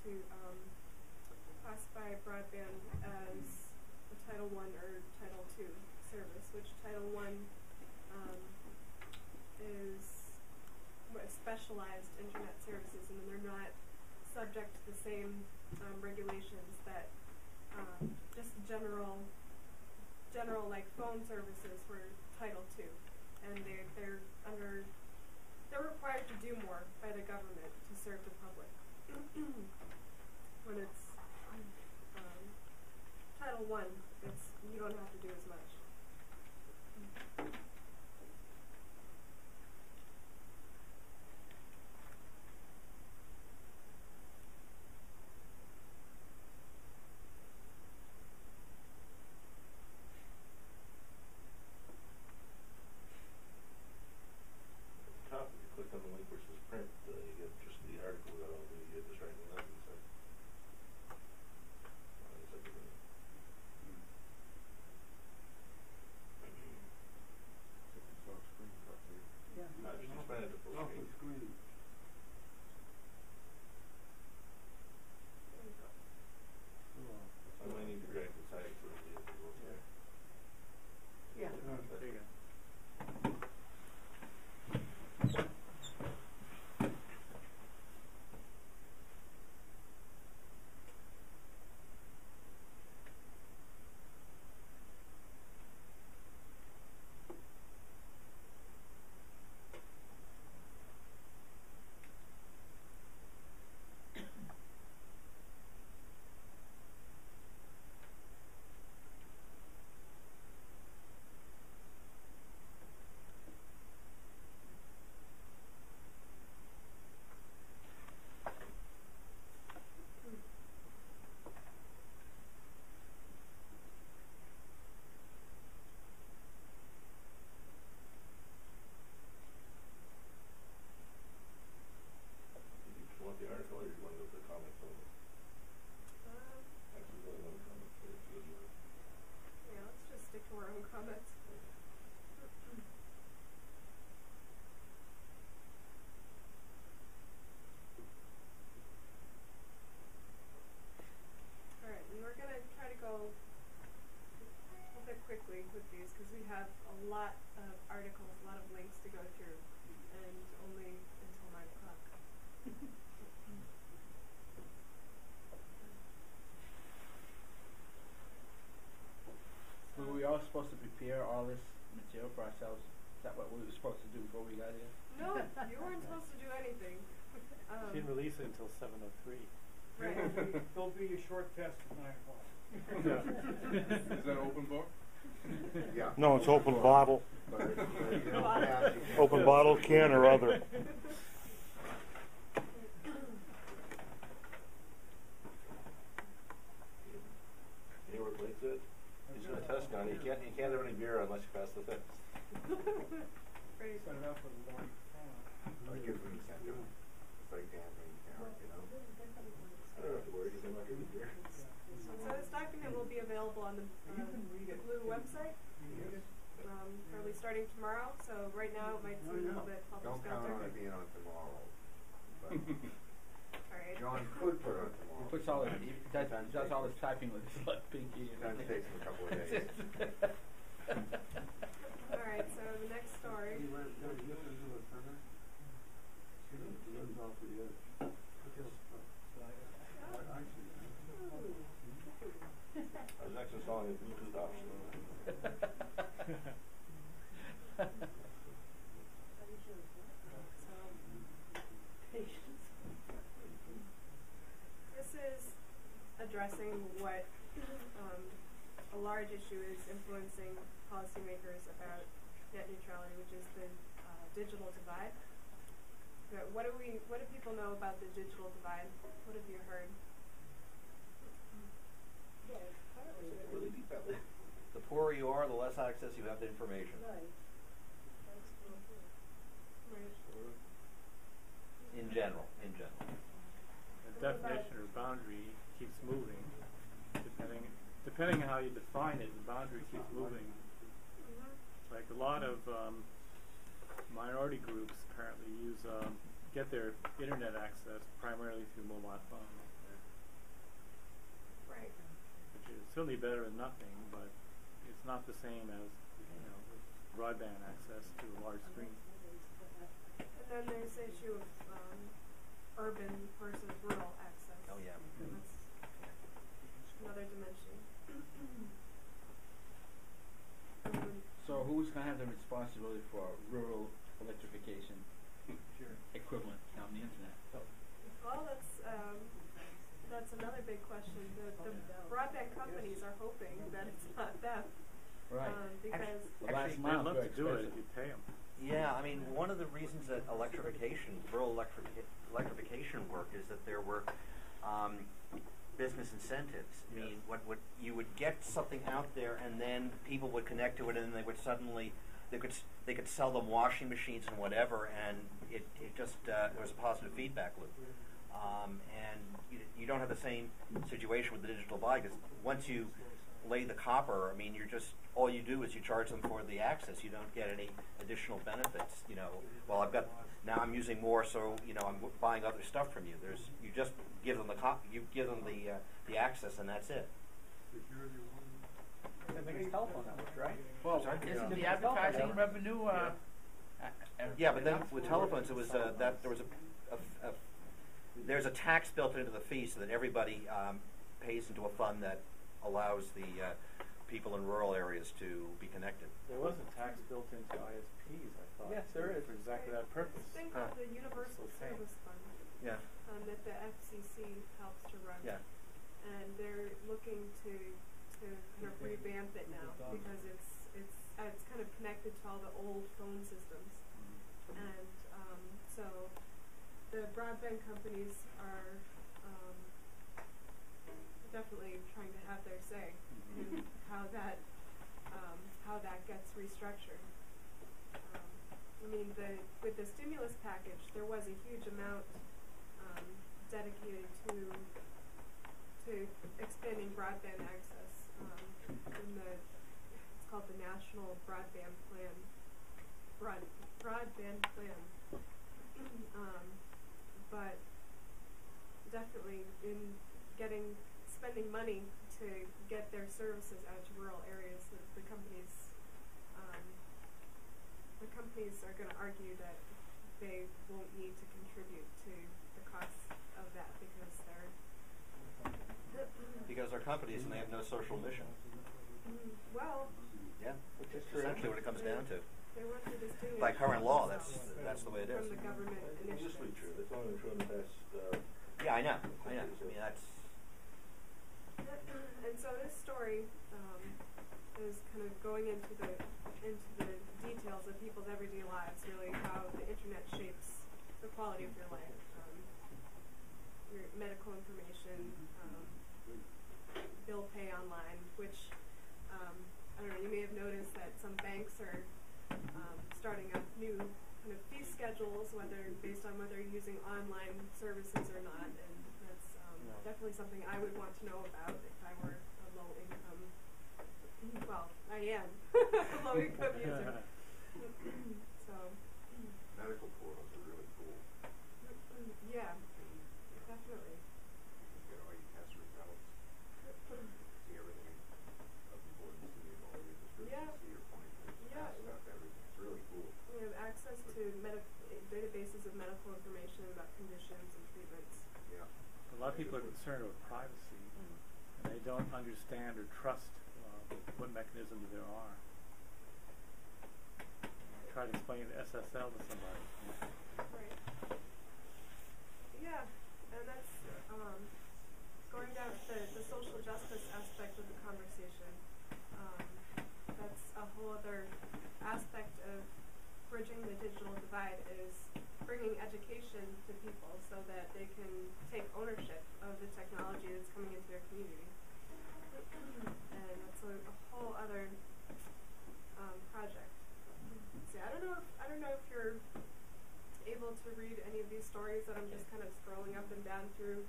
to classify broadband as a Title I or Title II service, which Title I is specialized internet services, and they're not subject to the same regulations that just general like phone services were Title II, and they're required to do more by the government to serve the public. When it's Title I, you don't have to do as much. With these, because we have a lot of articles, a lot of links to go through, and only until 9 o'clock. Were we all supposed to prepare all this material for ourselves? Is that what we were supposed to do before we got here? No, you weren't supposed to do anything. She didn't release it until 7:03. Right. There'll be a short test at 9 o'clock. Is that open book? Yeah. No, it's open bottle. Open bottle, can, or other. You know what Blake said? He's doing a test gun. You can't have any beer unless you pass the test. Great. Set it up with a long Like gives them incentive. It's like gambling, you know. I don't have to worry because I'm not going to be beer. So this document will be available on the BLU website, probably starting tomorrow. So right now it might seem a little bit Don't count on it being on tomorrow. But all right. John could put it on tomorrow. He puts all his, does all his typing with his left pinky. Sometimes it takes him a couple of days. All right. So the next story. I was actually installing a Bluetooth option. This is addressing what a large issue is influencing policymakers about net neutrality, which is the digital divide. What do people know about the digital divide? What have you heard? Really deep that way. The poorer you are, the less access you have to information. Right. In general. The definition or boundary keeps moving. Depending on how you define it, the boundary keeps moving. Like a lot of minority groups apparently get their internet access primarily through mobile phones. Right. which is certainly better than nothing, but it's not the same as, broadband access to a large screen. And then there's the issue of urban versus rural access. Oh, yeah. And that's another dimension. So who's gonna have the responsibility for rural electrification equivalent on the internet? Well, that's another big question. The broadband companies are hoping that it's not them. Right. Because The last They'd mile's love very to do it expensive. if you pay them. Yeah, I mean, one of the reasons that rural electrification worked is that there were business incentives. I mean, what you would get something out there, and then people would connect to it, and they would suddenly they could sell them washing machines and whatever, and it just there was a positive feedback loop. And you don't have the same situation with the digital divide, because once you lay the copper, I mean, all you do is you charge them for the access. You don't get any additional benefits. Well, I'm using more, so I'm buying other stuff from you. You just give them the access, and that's it. I think it's telephone networks, right? Well, Sorry? isn't Yeah. the advertising revenue, Yeah, but then with telephones, it was there's a tax built into the fee so that everybody pays into a fund that allows the people in rural areas to be connected. There was a tax built into ISPs, I thought. Yes, there is. For exactly that purpose. It's a thing called the Universal That's the same. Service Fund Yeah. that the FCC helps to run. Yeah. And they're looking to kind of revamp it now because it's kind of connected to all the old phone systems. And so the broadband companies are definitely trying to have their say in how that gets restructured. I mean, with the stimulus package, there was a huge amount dedicated to expanding broadband access. It's called the National Broadband Plan. Broadband Plan. But definitely in spending money to get their services out to rural areas, the companies are going to argue that they won't need to contribute to the cost of that Because they're companies and they have no social mission. well, Yeah. Which is true. Essentially what it comes down to. they want to distinguish By current law, that's the way it is. from the government initiatives. true. That's only true in the past. Yeah, I know. I mean, that's. And so this story is kind of going into the details of people's everyday lives, really how the internet shapes the quality of your life, your medical information, bill pay online, which I don't know. You may have noticed that some banks are starting up new kind of fee schedules, based on whether you're using online services or not, and that's definitely something I would want to know about if I were a low income. Well, I am a low income user. So. Medical portals are really cool. Yeah, definitely. You get all your test results, see everything of importance to you, all your prescriptions, see your appointments, Yeah. stuff, everything. It's really cool. We have access to databases of medical information about conditions and treatments. Yeah. A lot of people are concerned with privacy, and they don't understand or trust what mechanisms there are. Try to explain SSL to somebody. Right. Yeah, and that's going down to the social justice aspect of the conversation. That's a whole other aspect of bridging the digital divide, is bringing education to people so that they can take ownership of the technology that's coming into their community. And that's a whole other project. See, I don't know if you're able to read any of these stories that I'm just kind of scrolling up and down through.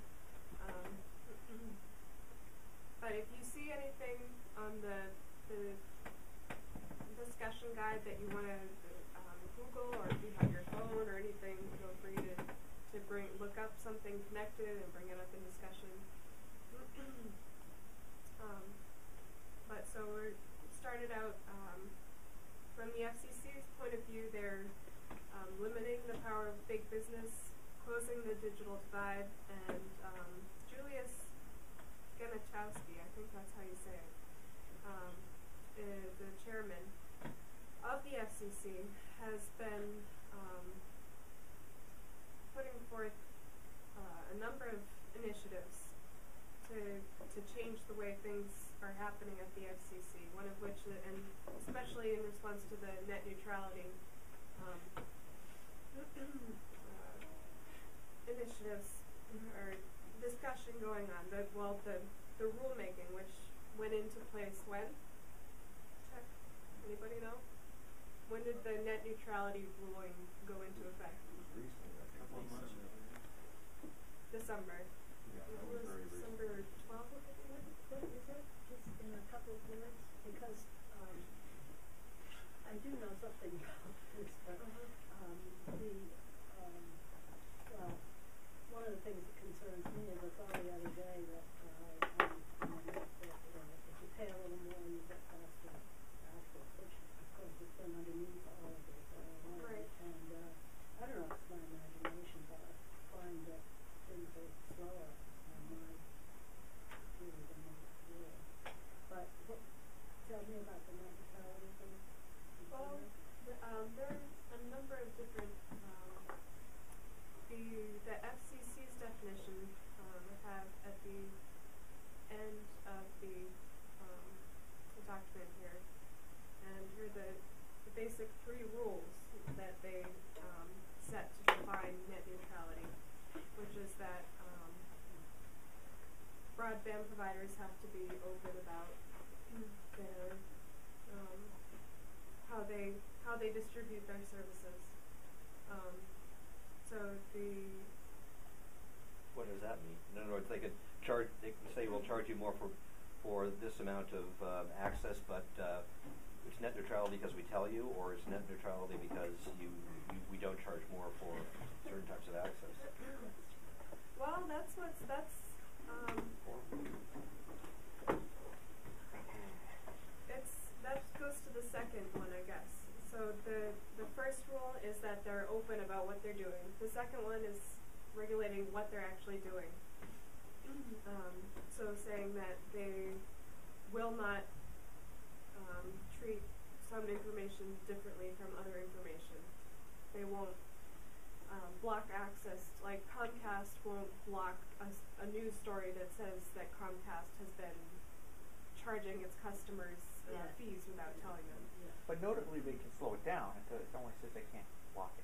But if you see anything on the discussion guide that you want to Google, or if you have your phone or anything, feel free to look up something connected and bring it up in discussion. But so we started out from the FCC's point of view, they're limiting the power of big business, closing the digital divide, and Julius Genachowski, I think that's how you say it, the chairman of the FCC, has been putting forth a number of initiatives to change the way things are happening at the FCC. One of which, and especially in response to the net neutrality initiatives or discussion going on. The rulemaking, which went into place when? Check. Anybody know? When did the net neutrality ruling go into effect? It was recently, I think. Couple of months ago. December. Yeah, that was very recent. December 12th, I think. Is it just in a couple of words? Because I do know something about this, but well, one of the things that concerns me is I saw the other day that if you pay a little more, you get faster access, which of course has been underneath all of this. Right. And I don't know if it's my imagination, but I find that things are slower on my computer than they were. But tell me about the net neutrality thing. Well, there are a number of different, the FCC's definition I have at the end of the document here, and here are the basic 3 rules that they set to define net neutrality, which is that broadband providers have to be open about their how they distribute their services. So What does that mean? In other words, they could say we'll charge you more for this amount of access, but it's net neutrality because we tell you, or it's net neutrality because we don't charge more for certain types of access. Well, that goes to the second one, I guess. So the first rule is that they're open about what they're doing. The second one is regulating what they're actually doing. So saying that they will not treat some information differently from other information. They won't block access, like Comcast won't block a news story that says that Comcast has been charging its customers fees without telling them. But notably, they can slow it down. It only says they can't block it.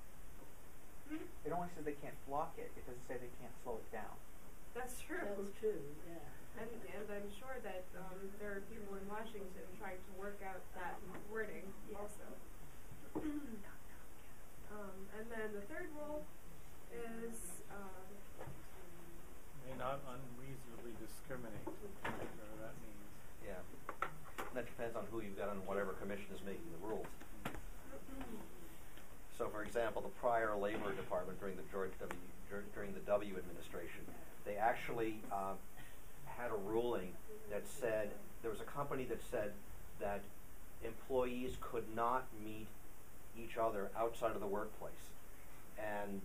It only says they can't block it. It doesn't say they can't slow it down. That's true. That's true, yeah. And I'm sure that there are people in Washington trying to work out that wording also. And then the third rule is May not unreasonably discriminate, whatever that means. Yeah. And that depends on who you've got on whatever commission is making the rules. So, for example, the prior Labor Department during the W administration, they actually had a ruling that said there was a company that said that employees could not meet each other outside of the workplace, and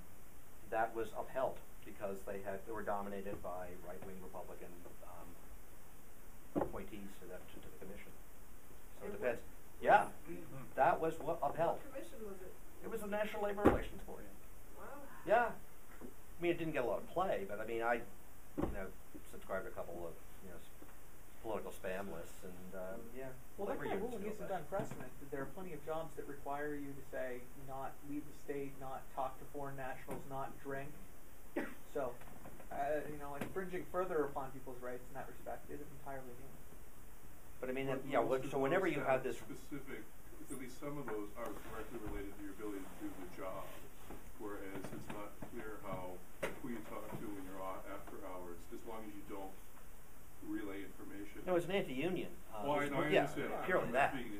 that was upheld because they were dominated by right-wing Republican appointees to the commission. So it depends. Yeah, that was what upheld. what commission was it? It was the National Labor Relations Board. Wow. Yeah. I mean, it didn't get a lot of play, but I mean, I subscribed to a couple of, political spam lists, and, yeah. Well, that labor kind of unions ruling feel isn't that. unprecedented. There are plenty of jobs that require you to say, not leave the state, not talk to foreign nationals, not drink. So, infringing further upon people's rights in that respect isn't entirely new. But I mean, But yeah, most of so whenever those you have this, specific, at least some of those are directly related to your ability to do the job, whereas it's not clear who you talk to when you're after hours, as long as you don't relay information. no, it's an anti-union. Well, I yeah, understand. purely I'm that. not speaking